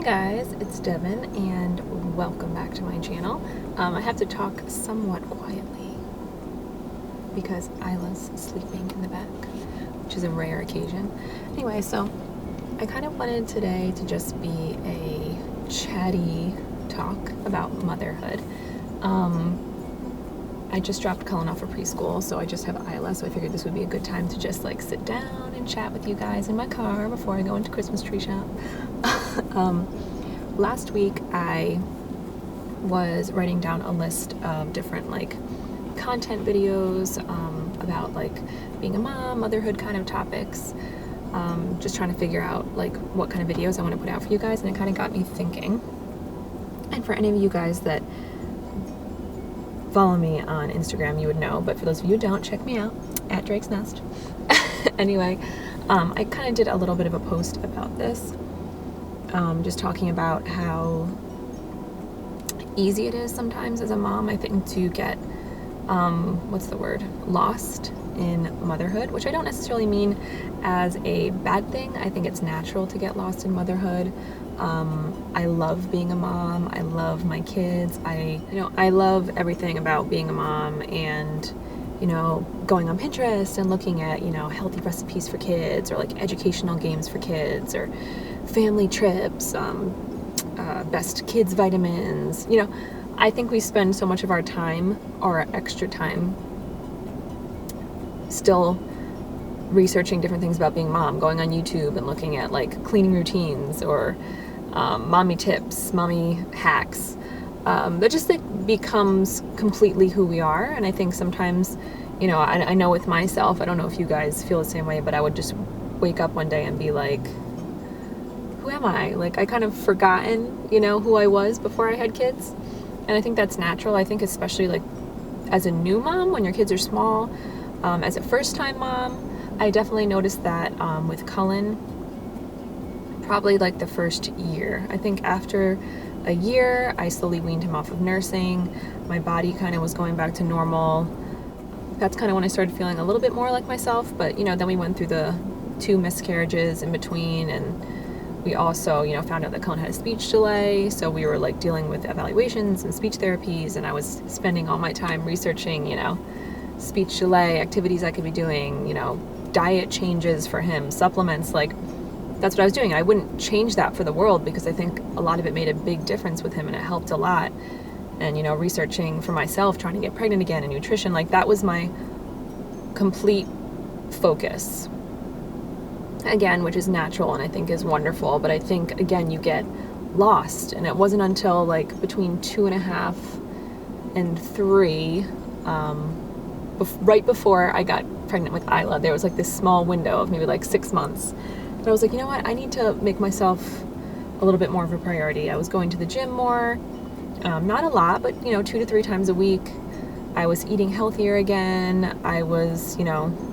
guys, it's Devin and welcome back to my channel. I have to talk somewhat quietly because Isla's sleeping in the back, which is a rare occasion. Anyway, so I kind of wanted today to just be a chatty talk about motherhood. I just dropped Cullen off of preschool, so I just have Isla, so I figured this would be a good time to just like sit down and chat with you guys in my car before I go into Christmas tree shop. Last week I was writing down a list of different like content videos about like being a mom, motherhood kind of topics, just trying to figure out like what kind of videos I want to put out for you guys, and it kind of got me thinking. And for any of you guys that follow me on Instagram, you would know, but for those of you who don't, check me out at Drake's Nest. Anyway, I kind of did a little bit of a post about this, just talking about how easy it is sometimes as a mom, I think, to get lost in motherhood, which I don't necessarily mean as a bad thing. I think it's natural to get lost in motherhood. I love being a mom. I love my kids. I love everything about being a mom, and going on Pinterest and looking at healthy recipes for kids, or like educational games for kids, or family trips, best kids vitamins. I think we spend so much of our time, or our extra time, still researching different things about being mom, going on YouTube and looking at like cleaning routines or mommy tips, mommy hacks. That just like becomes completely who we are. And I think sometimes, I know with myself, I don't know if you guys feel the same way, but I would just wake up one day and be like, who am I? Like, I kind of forgotten, who I was before I had kids. And I think that's natural. I think especially like as a new mom, when your kids are small, as a first time mom, I definitely noticed that with Cullen, probably like the first year. I think after a year, I slowly weaned him off of nursing. My body kind of was going back to normal. That's kind of when I started feeling a little bit more like myself. But, then we went through the 2 miscarriages in between, and we also, found out that Cullen had a speech delay. So we were like dealing with evaluations and speech therapies, and I was spending all my time researching, speech delay, activities I could be doing, diet changes for him, supplements, like that's what I was doing. I wouldn't change that for the world, because I think a lot of it made a big difference with him and it helped a lot. And, researching for myself, trying to get pregnant again, and nutrition, like that was my complete focus. Again, which is natural and I think is wonderful. But I think, again, you get lost. And it wasn't until like between 2.5 and 3, right before I got pregnant with Isla, there was like this small window of maybe like 6 months. And I was like, you know what? I need to make myself a little bit more of a priority. I was going to the gym more, not a lot, but 2 to 3 times a week. I was eating healthier again. I was,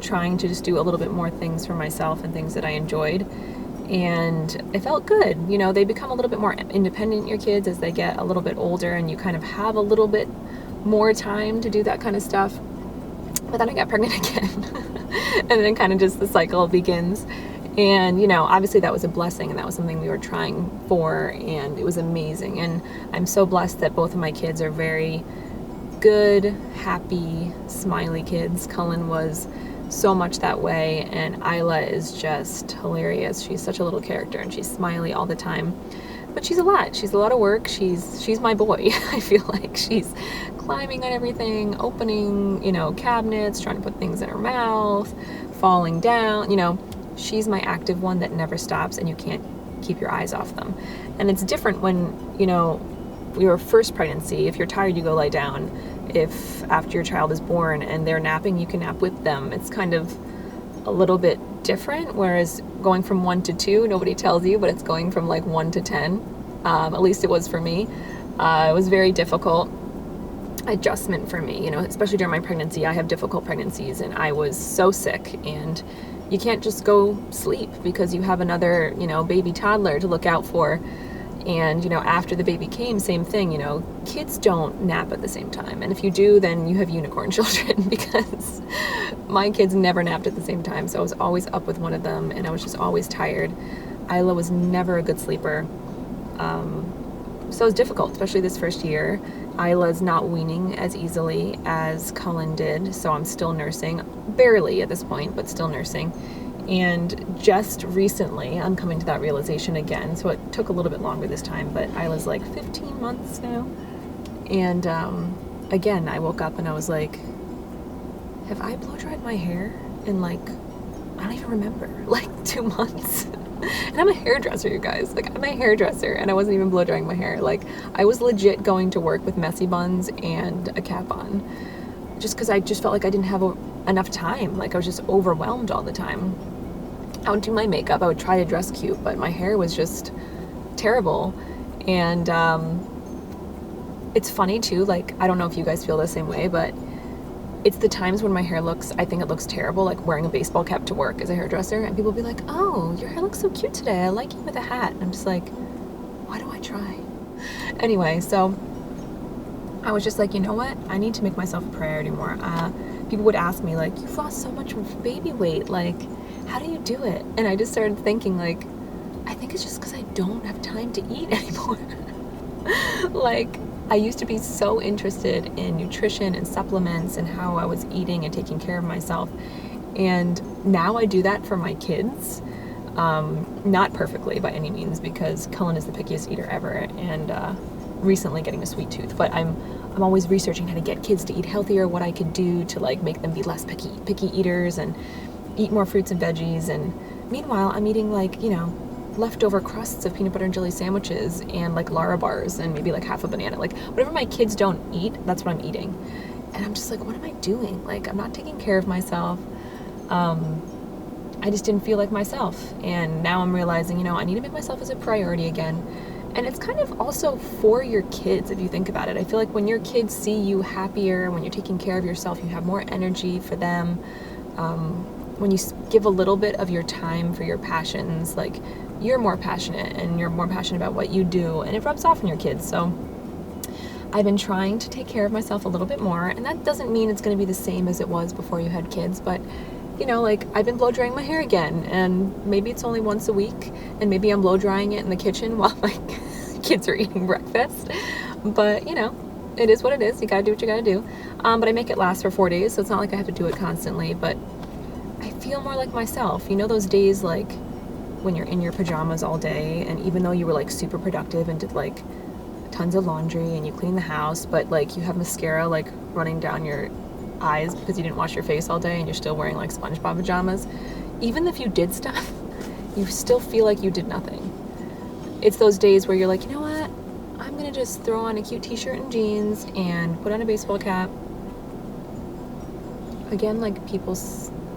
trying to just do a little bit more things for myself and things that I enjoyed. And it felt good. They become a little bit more independent, your kids, as they get a little bit older, and you kind of have a little bit more time to do that kind of stuff. But then I got pregnant again. And then kind of just the cycle begins. And, obviously that was a blessing, and that was something we were trying for, and it was amazing. And I'm so blessed that both of my kids are very good, happy, smiley kids. Cullen was so much that way, and Isla is just hilarious. She's such a little character, and she's smiley all the time. But she's a lot of work. She's my boy. I feel like she's climbing on everything, opening, cabinets, trying to put things in her mouth, falling down, She's my active one that never stops, and you can't keep your eyes off them. And it's different when, your first pregnancy, if you're tired, you go lie down. If after your child is born and they're napping, you can nap with them. It's kind of a little bit different, whereas going from 1 to 2, nobody tells you, but it's going from like 1 to 10. At least it was for me. It was very difficult adjustment for me, especially during my pregnancy. I have difficult pregnancies, and I was so sick, and you can't just go sleep because you have another, baby toddler to look out for. And, after the baby came, same thing, kids don't nap at the same time. And if you do, then you have unicorn children, because my kids never napped at the same time. So I was always up with one of them, and I was just always tired. Isla was never a good sleeper. So it was difficult, especially this first year. Isla's not weaning as easily as Cullen did, so I'm still nursing, barely at this point, but still nursing. And just recently, I'm coming to that realization again, so it took a little bit longer this time, but Isla's like 15 months now. And again, I woke up and I was like, have I blow dried my hair in like, I don't even remember, like 2 months? And I'm a hairdresser, you guys. Like, I'm a hairdresser, and I wasn't even blow drying my hair. Like, I was legit going to work with messy buns and a cap on, just because I just felt like I didn't have enough time. Like, I was just overwhelmed all the time. I would do my makeup. I would try to dress cute, but my hair was just terrible. And it's funny too. Like, I don't know if you guys feel the same way, but it's the times when my hair I think it looks terrible, like wearing a baseball cap to work as a hairdresser, and people will be like, oh, your hair looks so cute today, I like you with a hat. And I'm just like, why do I try? Anyway, so I was just like, you know what? I need to make myself a priority more. People would ask me, like, you've lost so much baby weight, like, how do you do it? And I just started thinking, like, I think it's just because I don't have time to eat anymore. Like, I used to be so interested in nutrition and supplements and how I was eating and taking care of myself. And now I do that for my kids. Not perfectly by any means, because Cullen is the pickiest eater ever, and recently getting a sweet tooth. But I'm always researching how to get kids to eat healthier, what I could do to like make them be less picky eaters and eat more fruits and veggies. And meanwhile, I'm eating like, you know, leftover crusts of peanut butter and jelly sandwiches and like Lara bars and maybe like half a banana. Like, whatever my kids don't eat, that's what I'm eating. And I'm just like, what am I doing? Like, I'm not taking care of myself. I just didn't feel like myself. And now I'm realizing, you know, I need to make myself as a priority again. And it's kind of also for your kids, if you think about it. I feel like when your kids see you happier, when you're taking care of yourself, you have more energy for them. When you give a little bit of your time for your passions, like, you're more passionate and you're more passionate about what you do, and it rubs off on your kids. So I've been trying to take care of myself a little bit more, and that doesn't mean it's going to be the same as it was before you had kids, but you know, like, I've been blow drying my hair again, and maybe it's only once a week, and maybe I'm blow drying it in the kitchen while my kids are eating breakfast. But you know, it is what it is. You gotta do what you gotta do. But I make it last for 4 days, so it's not like I have to do it constantly, but I feel more like myself. You know those days like when you're in your pajamas all day, and even though you were like super productive and did like tons of laundry and you clean the house, but like you have mascara like running down your eyes because you didn't wash your face all day and you're still wearing like SpongeBob pajamas, even if you did stuff, you still feel like you did nothing. It's those days where you're like, you know what, I'm gonna just throw on a cute t-shirt and jeans and put on a baseball cap. Again, like, people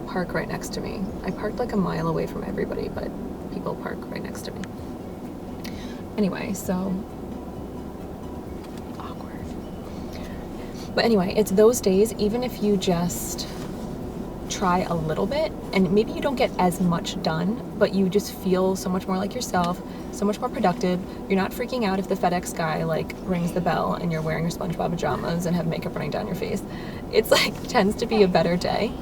park right next to me. I parked like a mile away from everybody, but people park right next to me. Anyway, so awkward. But anyway, it's those days, even if you just try a little bit, and maybe you don't get as much done, but you just feel so much more like yourself, so much more productive. You're not freaking out if the FedEx guy like rings the bell and you're wearing your SpongeBob pajamas and have makeup running down your face. It's like, tends to be a better day.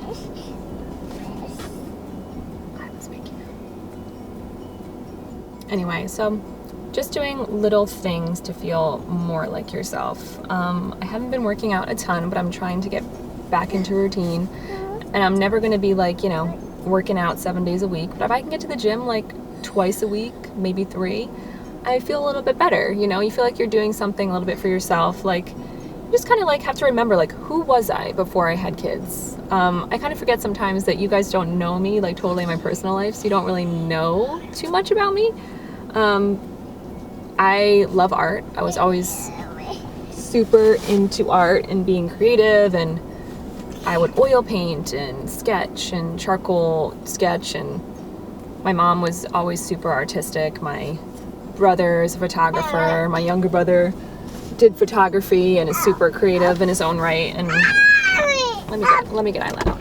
Anyway, so just doing little things to feel more like yourself. I haven't been working out a ton, but I'm trying to get back into routine. And I'm never going to be like, you know, working out 7 days a week. But if I can get to the gym like twice a week, maybe 3, I feel a little bit better. You know, you feel like you're doing something a little bit for yourself. Like, you just kind of like have to remember, like, who was I before I had kids? I kind of forget sometimes that you guys don't know me, like, totally in my personal life. So you don't really know too much about me. I love art. I was always super into art and being creative, and I would oil paint and sketch and charcoal sketch, and my mom was always super artistic. My brother is a photographer. My younger brother did photography and is super creative in his own right. And let me get Isla out.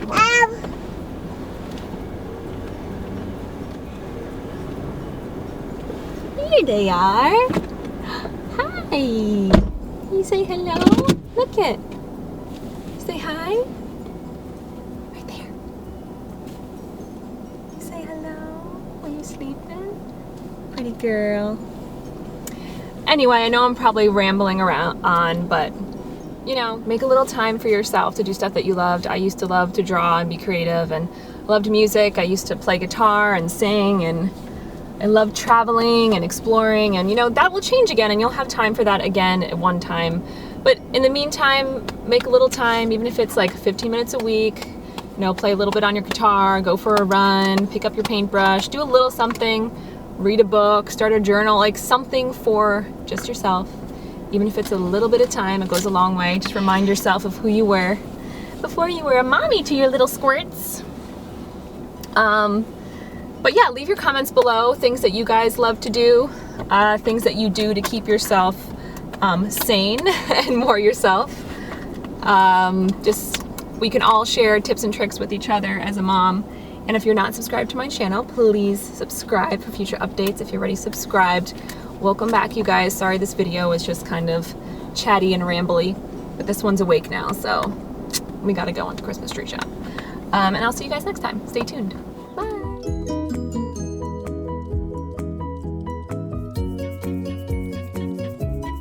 Here they are. Hi. You say hello? Look it. Say hi. Right there. You say hello. Are you sleeping? Pretty girl. Anyway, I know I'm probably rambling around on, but you know, make a little time for yourself to do stuff that you loved. I used to love to draw and be creative, and loved music. I used to play guitar and sing, and I loved traveling and exploring, and you know, that will change again, and you'll have time for that again at one time. But in the meantime, make a little time, even if it's like 15 minutes a week. You know, play a little bit on your guitar, go for a run, pick up your paintbrush, do a little something, read a book, start a journal, like something for just yourself. Even if it's a little bit of time, it goes a long way. Just remind yourself of who you were before you were a mommy to your little squirts. But yeah, leave your comments below, things that you guys love to do, things that you do to keep yourself sane and more yourself. We can all share tips and tricks with each other as a mom. And if you're not subscribed to my channel, please subscribe for future updates. If you're already subscribed, welcome back, you guys. Sorry this video was just kind of chatty and rambly, but this one's awake now, so we gotta go on to Christmas tree shop. And I'll see you guys next time. Stay tuned. Bye.